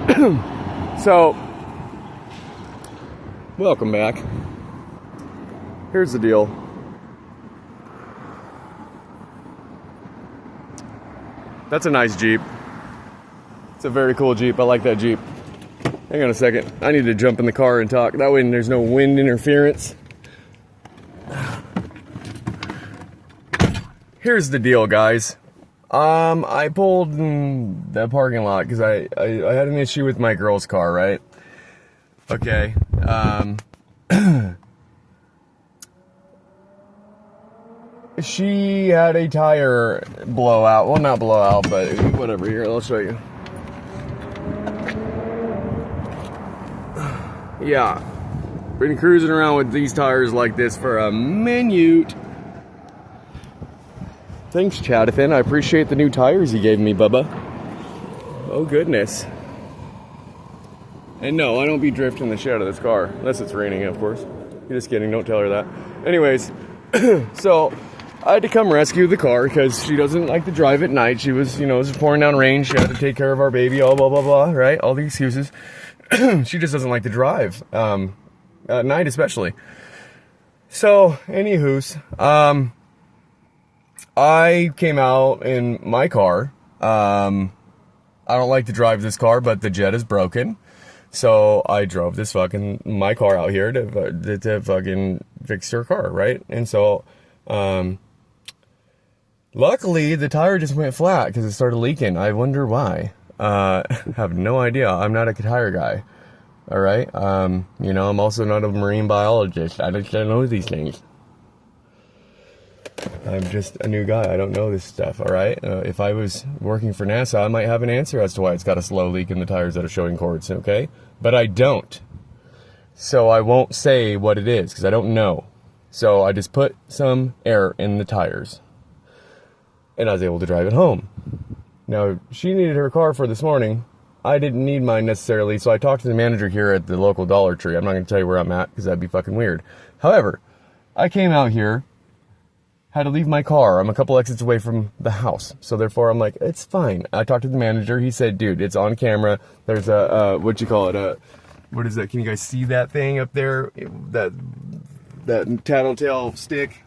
So, welcome back. Here's the deal. That's a nice Jeep. It's a very cool Jeep. I like that Jeep. Hang on a second. I need to jump in the car and talk. That way there's no wind interference. Here's the deal, guys. I pulled in the parking lot because I had an issue with my girl's car, right? Okay. She had a tire blowout. Well, not blowout, but whatever. Here, I'll show you. Yeah. Been cruising around with these tires like this for a minute. Thanks, Chatterton. I appreciate the new tires you gave me, Bubba. Oh, goodness. And no, I don't be drifting the shit out of this car. Unless it's raining, of course. You're just kidding. Don't tell her that. Anyways, so I had to come rescue the car because she doesn't like to drive at night. She was, it was pouring down rain. She had to take care of our baby, all blah, blah, blah, right? All the excuses. She just doesn't like to drive. At night, especially. So, anywho's, I came out in my car. I don't like to drive this car, but the jet is broken. So I drove my car out here to fucking fix her car, right? And so, luckily the tire just went flat because it started leaking. I wonder why. Have no idea. I'm not a tire guy. All right. I'm also not a marine biologist. I just don't know these things. I'm just a new guy. I don't know this stuff, all right? If I was working for NASA, I might have an answer as to why it's got a slow leak in the tires that are showing cords, okay? But I don't. So I won't say what it is, because I don't know. So I just put some air in the tires. And I was able to drive it home. Now, she needed her car for this morning. I didn't need mine necessarily, so I talked to the manager here at the local Dollar Tree. I'm not going to tell you where I'm at, because that'd be fucking weird. However, I came out here, had to leave my car. I'm a couple exits away from the house. So therefore I'm like, it's fine. I talked to the manager. He said, dude, it's on camera. There's a, what is that? Can you guys see that thing up there? That tattletale stick?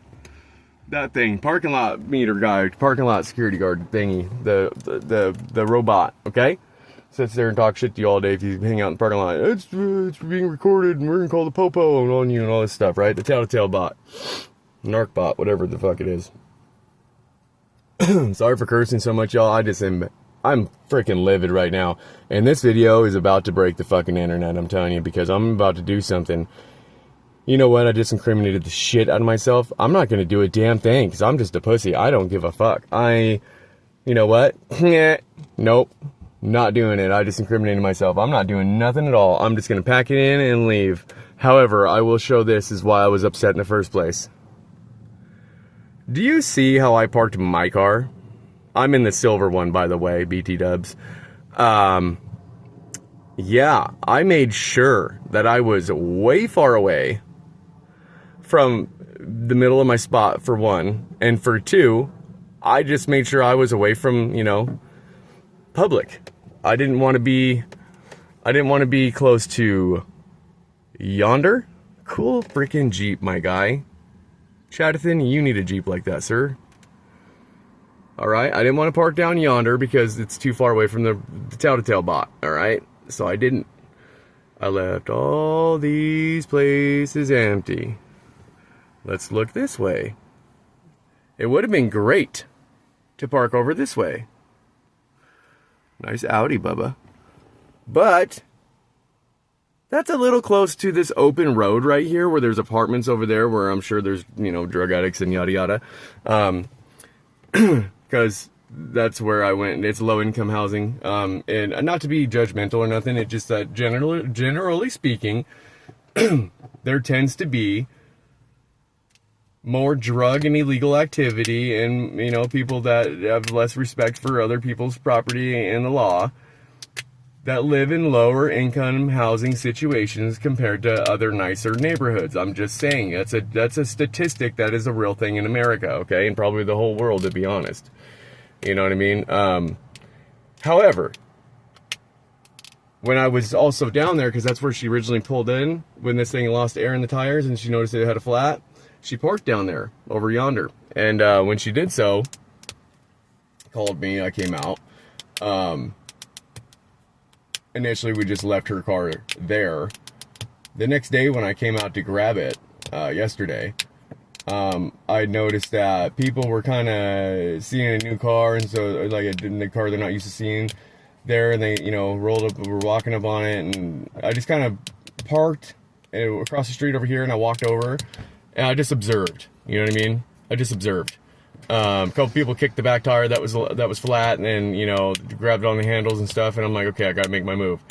That thing. Parking lot meter guy. Parking lot security guard thingy. The robot. Okay? Sits there and talks shit to you all day if you hang out in the parking lot. It's being recorded and we're going to call the popo on you and all this stuff, right? The tattletale bot. Narcbot, whatever the fuck it is. Sorry for cursing so much, y'all. I'm freaking livid right now. And this video is about to break the fucking internet, I'm telling you, because I'm about to do something. You know what? I just incriminated the shit out of myself. I'm not going to do a damn thing, because I'm just a pussy. I don't give a fuck. You know what? Nope. Not doing it. I just incriminated myself. I'm not doing nothing at all. I'm just going to pack it in and leave. However, I will show this is why I was upset in the first place. Do you see how I parked my car? I'm in the silver one, by the way, BT dubs. Yeah, I made sure that I was way far away from the middle of my spot, for one. And for two, I just made sure I was away from, public. I didn't want to be close to yonder. Cool freaking Jeep, my guy. Chatterton, you need a Jeep like that, sir. Alright, I didn't want to park down yonder because it's too far away from the tattletale bot, alright? So I didn't. I left all these places empty. Let's look this way. It would have been great to park over this way. Nice Audi, Bubba. But that's a little close to this open road right here where there's apartments over there where I'm sure there's, drug addicts and yada yada. Because that's where I went. It's low income housing. And not to be judgmental or nothing, it's just that generally speaking, there tends to be more drug and illegal activity and, people that have less respect for other people's property and the law, that live in lower income housing situations compared to other nicer neighborhoods. I'm just saying, that's a statistic that is a real thing in America, okay? And probably the whole world, to be honest. You know what I mean? However, when I was also down there, because that's where she originally pulled in, when this thing lost air in the tires and she noticed it had a flat, she parked down there, over yonder. And when she did so, called me, I came out. Initially, we just left her car there. The next day when I came out to grab it, yesterday, I noticed that people were kind of seeing a new car, and so, like, a car they're not used to seeing there, and they, you know, rolled up, were walking up on it, and I just kind of parked across the street over here, and I walked over, and I just observed, you know what I mean? I just observed. A couple people kicked the back tire that was flat, and then, you know, grabbed on the handles and stuff, and I'm like, okay, I gotta make my move.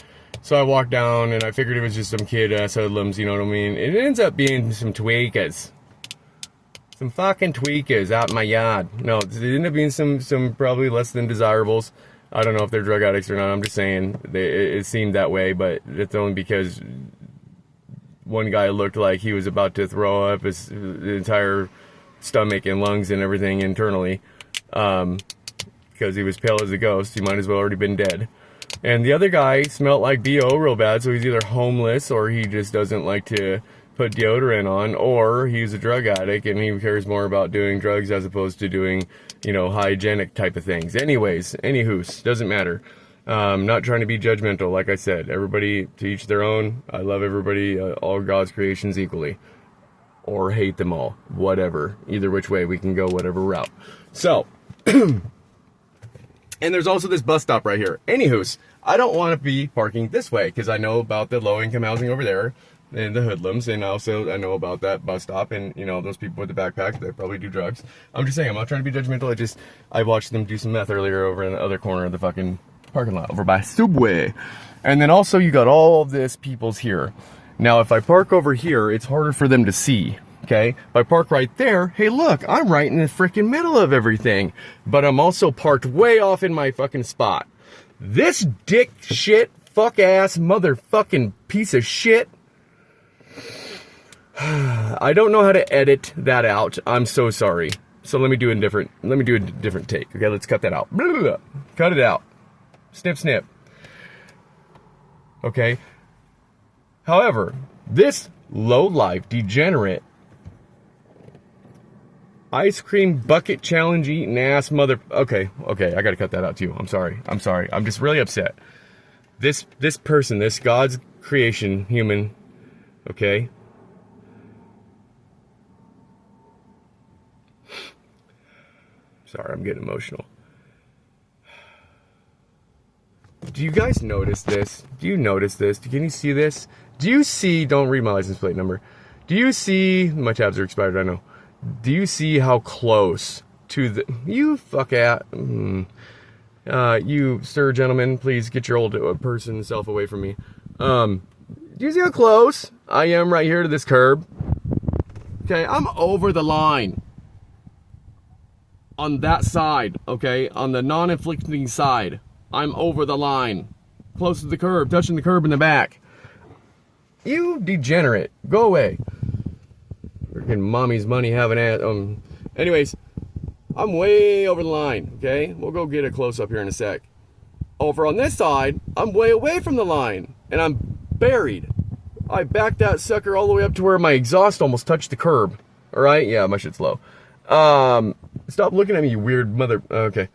So I walked down, and I figured it was just some kid hoodlums, you know what I mean? It ends up being some tweakers. Some fucking tweakers out in my yard. No, it ended up being some probably less than desirables. I don't know if they're drug addicts or not. I'm just saying it seemed that way, but it's only because one guy looked like he was about to throw up his entire stomach and lungs and everything internally, because he was pale as a ghost. He might as well already been dead. And the other guy smelled like BO real bad, so he's either homeless or he just doesn't like to put deodorant on, or he's a drug addict and he cares more about doing drugs as opposed to doing, you know, hygienic type of things. Anyways, anywho's, doesn't matter. Not trying to be judgmental, like I said. Everybody to each their own. I love everybody, all God's creations equally. Or hate them all. Whatever. Either which way, we can go whatever route. So, and there's also this bus stop right here. Anywho's, I don't want to be parking this way because I know about the low-income housing over there and the hoodlums, and also I know about that bus stop and, you know, those people with the backpacks that probably do drugs. I'm just saying, I'm not trying to be judgmental. I watched them do some meth earlier over in the other corner of the fucking parking lot over by Subway. And then also you got all of this people's here. Now, if I park over here, it's harder for them to see. Okay, if I park right there, hey look, I'm right in the freaking middle of everything. But I'm also parked way off in my fucking spot. This dick shit, fuck ass, motherfucking piece of shit. I don't know how to edit that out. I'm so sorry. So let me do a different take. Okay, let's cut that out. Blah, blah, blah. Cut it out. Snip, snip. Okay. However, this low-life, degenerate, ice cream bucket challenge eating ass mother... Okay, I gotta cut that out too. I'm sorry. I'm just really upset. This person, this God's creation, human, okay? Sorry, I'm getting emotional. Do you guys notice this? Do you notice this? Can you see this? Do you see... Don't read my license plate number. Do you see... My tabs are expired, I know. Do you see how close to the... You fuck at... you, sir, gentlemen, please get your old person self away from me. Do you see how close I am right here to this curb? Okay, I'm over the line. On that side, okay? On the non-inflicting side. I'm over the line. Close to the curb, touching the curb in the back. You degenerate. Go away. Freaking mommy's money having ass. Anyways, I'm way over the line, okay? We'll go get a close-up here in a sec. Over on this side, I'm way away from the line. And I'm buried. I backed that sucker all the way up to where my exhaust almost touched the curb. Alright? Yeah, my shit's low. Stop looking at me, you weird mother... Okay.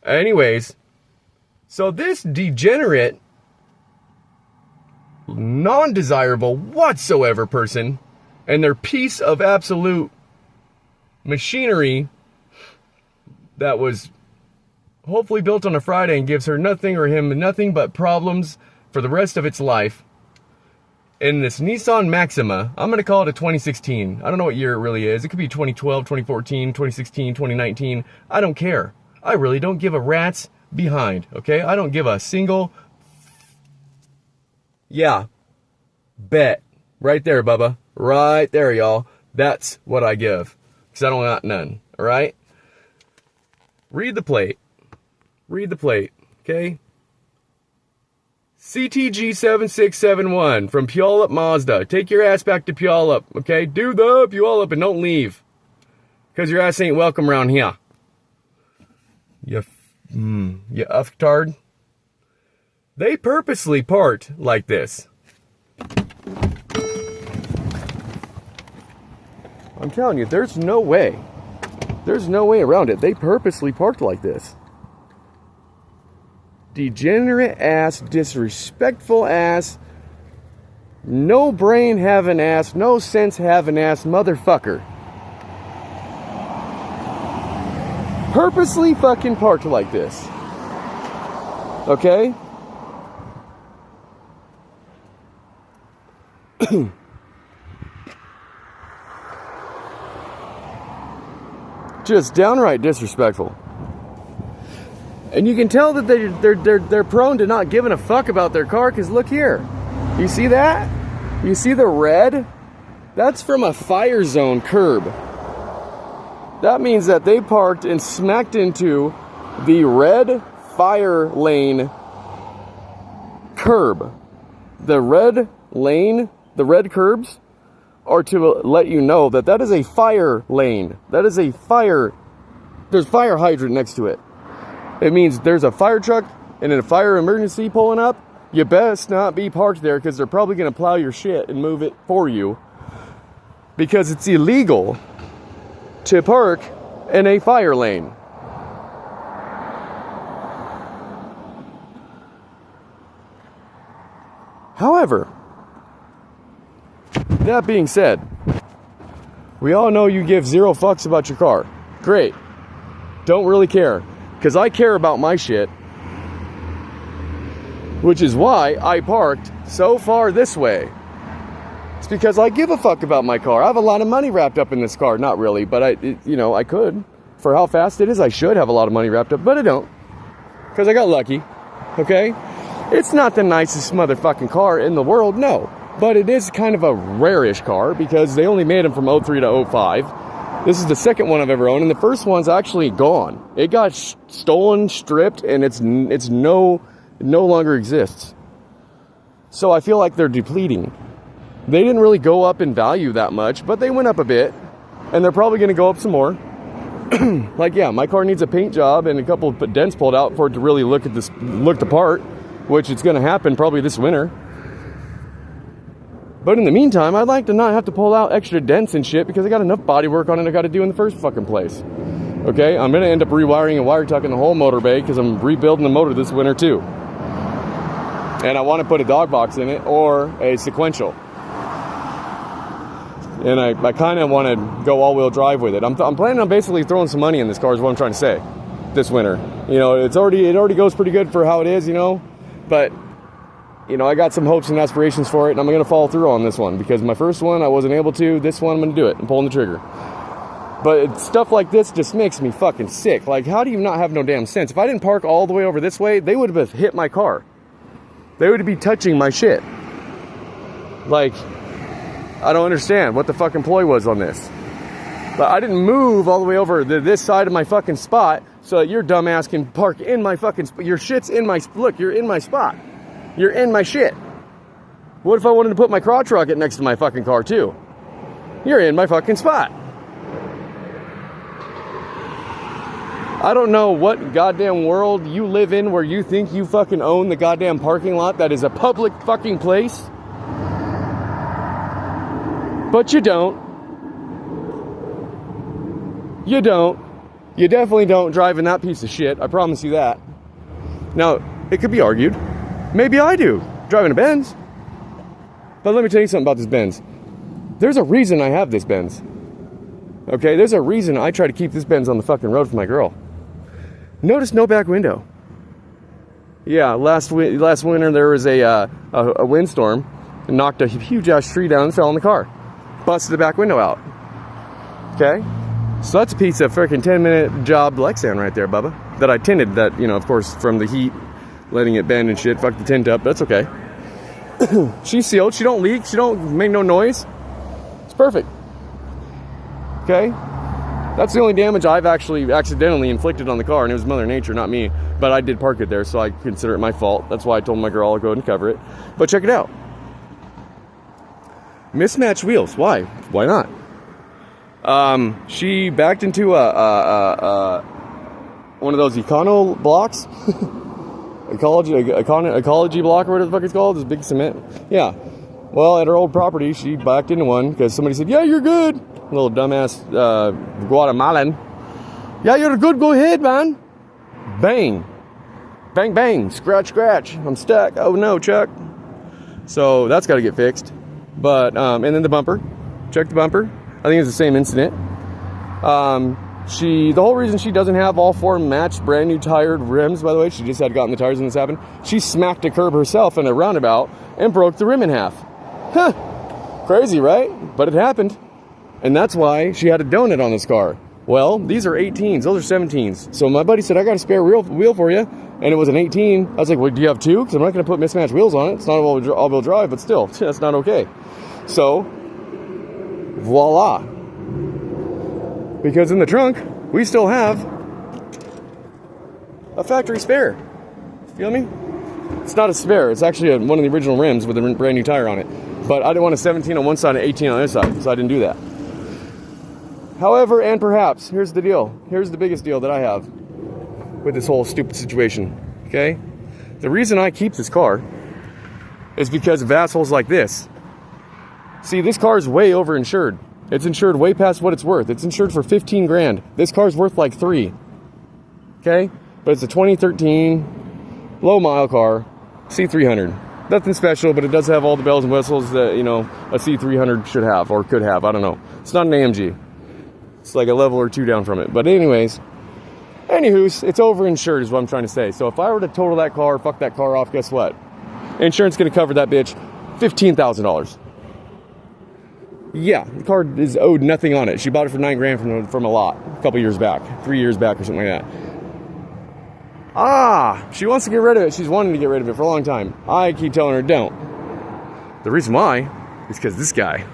Anyways, so this degenerate, non-desirable whatsoever person, and their piece of absolute machinery that was hopefully built on a Friday and gives her nothing or him nothing but problems for the rest of its life. In this Nissan Maxima, I'm going to call it a 2016. I don't know what year it really is. It could be 2012, 2014, 2016, 2019. I don't care. I really don't give a rat's behind, okay? I don't give a single... Yeah. Bet. Right there, Bubba. Right there, y'all. That's what I give. Because I don't got none, alright? Read the plate. Read the plate, okay? CTG7671 from Puyallup, Mazda. Take your ass back to Puyallup, okay? Do the Puyallup and don't leave. Because your ass ain't welcome around here. You uftard. They purposely parked like this. I'm telling you, there's no way. There's no way around it. They purposely parked like this. Degenerate ass, disrespectful ass, no brain having ass, no sense having ass motherfucker. Purposely fucking parked like this. Okay? Just downright disrespectful. And you can tell that they're prone to not giving a fuck about their car, because look here. You see that? You see the red? That's from a fire zone curb. That means that they parked and smacked into the red fire lane curb. The red lane, the red curbs are to let you know that that is a fire lane. That is a fire, there's fire hydrant next to it. It means there's a fire truck and a fire emergency pulling up. You best not be parked there, because they're probably going to plow your shit and move it for you, because it's illegal to park in a fire lane. However, that being said, we all know you give zero fucks about your car. Great. Don't really care, because I care about my shit, which is why I parked so far this way. It's because I give a fuck about my car. I have a lot of money wrapped up in this car. Not really, but I could. For how fast it is, I should have a lot of money wrapped up, but I don't, because I got lucky. Okay? It's not the nicest motherfucking car in the world, no. But it is kind of a rare-ish car, because they only made them from 03 to 05. This is the second one I've ever owned, and the first one's actually gone. It got stolen, stripped, and it's no longer exists. So I feel like they're depleting. They didn't really go up in value that much, but they went up a bit, and they're probably going to go up some more. Like, yeah, my car needs a paint job and a couple of dents pulled out for it to really look the part, which it's going to happen probably this winter. But in the meantime, I'd like to not have to pull out extra dents and shit, because I got enough body work on it I got to do in the first fucking place. Okay, I'm going to end up rewiring and wire tucking the whole motor bay, because I'm rebuilding the motor this winter too. And I want to put a dog box in it, or a sequential. And I kind of want to go all-wheel drive with it. I'm planning on basically throwing some money in this car, is what I'm trying to say, this winter. You know, it already goes pretty good for how it is, you know. But, you know, I got some hopes and aspirations for it, and I'm going to follow through on this one, because my first one, I wasn't able to. This one, I'm going to do it. I'm pulling the trigger. But stuff like this just makes me fucking sick. Like, how do you not have no damn sense? If I didn't park all the way over this way, they would have hit my car. They would be touching my shit. Like, I don't understand what the fucking ploy was on this. But I didn't move all the way over this side of my fucking spot so that your dumbass can park in my fucking your shit's in my, look, you're in my spot. You're in my shit. What if I wanted to put my crotch rocket next to my fucking car too? You're in my fucking spot. I don't know what goddamn world you live in where you think you fucking own the goddamn parking lot that is a public fucking place. But you don't. You don't. You definitely don't drive in that piece of shit. I promise you that. Now, it could be argued. Maybe I do, driving a Benz. But let me tell you something about this Benz. There's a reason I have this Benz. Okay, there's a reason I try to keep this Benz on the fucking road for my girl. Notice no back window. Yeah, last winter there was a windstorm and knocked a huge ass tree down and fell in the car. Busted the back window out. Okay? So that's a piece of freaking 10-minute job Lexan right there, Bubba. That I tinted, that, you know, of course, from the heat, letting it bend and shit, fuck the tint up, that's okay. She's sealed, she don't leak, she don't make no noise. It's perfect. Okay? That's the only damage I've actually accidentally inflicted on the car, and it was Mother Nature, not me. But I did park it there, so I consider it my fault. That's why I told my girl I'll go ahead and cover it. But check it out. Mismatched wheels. Why? Why not? She backed into one of those Econo blocks. ecology block or whatever the fuck it's called, this big cement. Yeah. Well, at her old property, she backed into one because somebody said, yeah, you're good. Little dumbass Guatemalan. Yeah, you're good, go ahead, man. Bang. Bang, bang. Scratch, scratch. I'm stuck. Oh, no, Chuck. So that's got to get fixed. But, and then the bumper. Check the bumper. I think it's the same incident. The whole reason she doesn't have all 4 matched brand new tired rims, by the way, she just had gotten the tires when this happened. She smacked a curb herself in a roundabout and broke the rim in half. Huh. Crazy, right? But it happened. And that's why she had a donut on this car. Well, these are 18s. Those are 17s. So my buddy said, I got a spare wheel for you. And it was an 18. I was like, well, do you have 2? Because I'm not going to put mismatched wheels on it. It's not all-wheel drive, but still, that's not okay. So, voila. Because in the trunk, we still have a factory spare. Feel me? It's not a spare. It's actually one of the original rims with a brand new tire on it. But I didn't want a 17 on one side and 18 on the other side, so I didn't do that. However, and perhaps, here's the deal. Here's the biggest deal that I have with this whole stupid situation, okay? The reason I keep this car is because of assholes like this. See, this car is way overinsured. It's insured way past what it's worth. It's insured for 15 grand. This car's worth like 3. Okay? But it's a 2013 low mile car, C300. Nothing special, but it does have all the bells and whistles that, you know, a C300 should have or could have. I don't know. It's not an AMG. It's like a level or 2 down from it. But anyways, anywho's, it's overinsured is what I'm trying to say. So if I were to total that car, fuck that car off, guess what? Insurance going to cover that bitch $15,000. Yeah, the car is owed nothing on it. She bought it for 9 grand from a lot a couple years back, 3 years back or something like that. She wants to get rid of it. She's wanting to get rid of it for a long time. I keep telling her don't. The reason why is because this guy.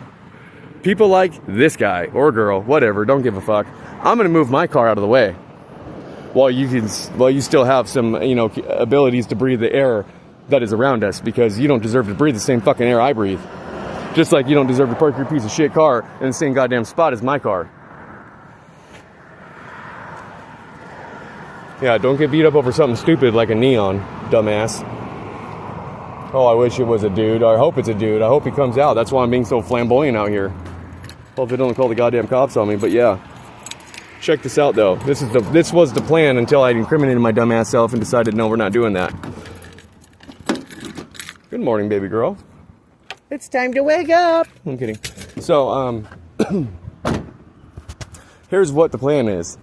People like this guy or girl, whatever, don't give a fuck. I'm going to move my car out of the way while you still have some, you know, abilities to breathe the air that is around us, because you don't deserve to breathe the same fucking air I breathe. Just like you don't deserve to park your piece of shit car in the same goddamn spot as my car. Yeah, don't get beat up over something stupid like a neon, dumbass. Oh, I wish it was a dude. I hope it's a dude. I hope he comes out. That's why I'm being so flamboyant out here. Hope they don't call the goddamn cops on me, but yeah. Check this out, though. This was the plan until I incriminated my dumbass self and decided, no, we're not doing that. Good morning, baby girl. It's time to wake up. I'm kidding. So, here's what the plan is.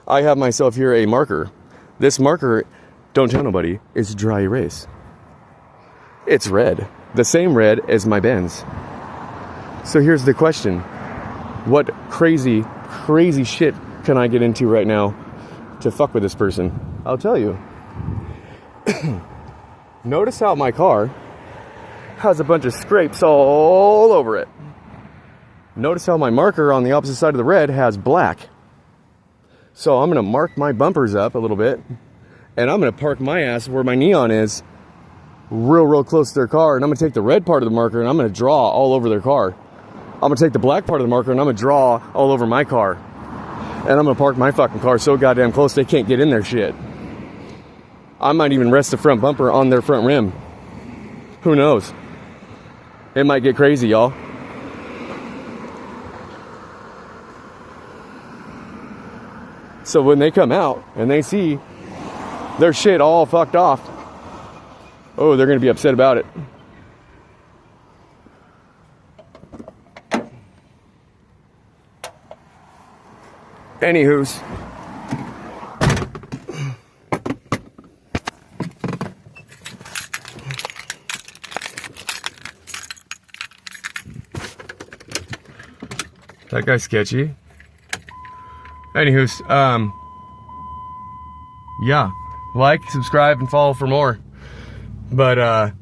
I have myself here a marker. This marker, don't tell nobody, is dry erase. It's red. The same red as my Benz. So here's the question. What crazy, crazy shit can I get into right now to fuck with this person? I'll tell you. Notice how my car has a bunch of scrapes all over it. Notice how my marker on the opposite side of the red has black. So I'm going to mark my bumpers up a little bit, and I'm going to park my ass where my neon is, real close to their car, and I'm going to take the red part of the marker and I'm going to draw all over their car. I'm going to take the black part of the marker and I'm going to draw all over my car. And I'm going to park my fucking car so goddamn close they can't get in their shit. I might even rest the front bumper on their front rim. Who knows? It might get crazy, y'all. So when they come out and they see their shit all fucked off, oh, they're going to be upset about it. Anywho's. That guy's sketchy. Anywho's, yeah, like, subscribe, and follow for more. But,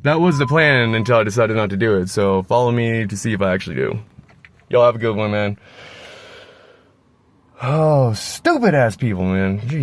that was the plan until I decided not to do it. So follow me to see if I actually do. Y'all have a good one, man. Oh, stupid ass people, man. Jeez.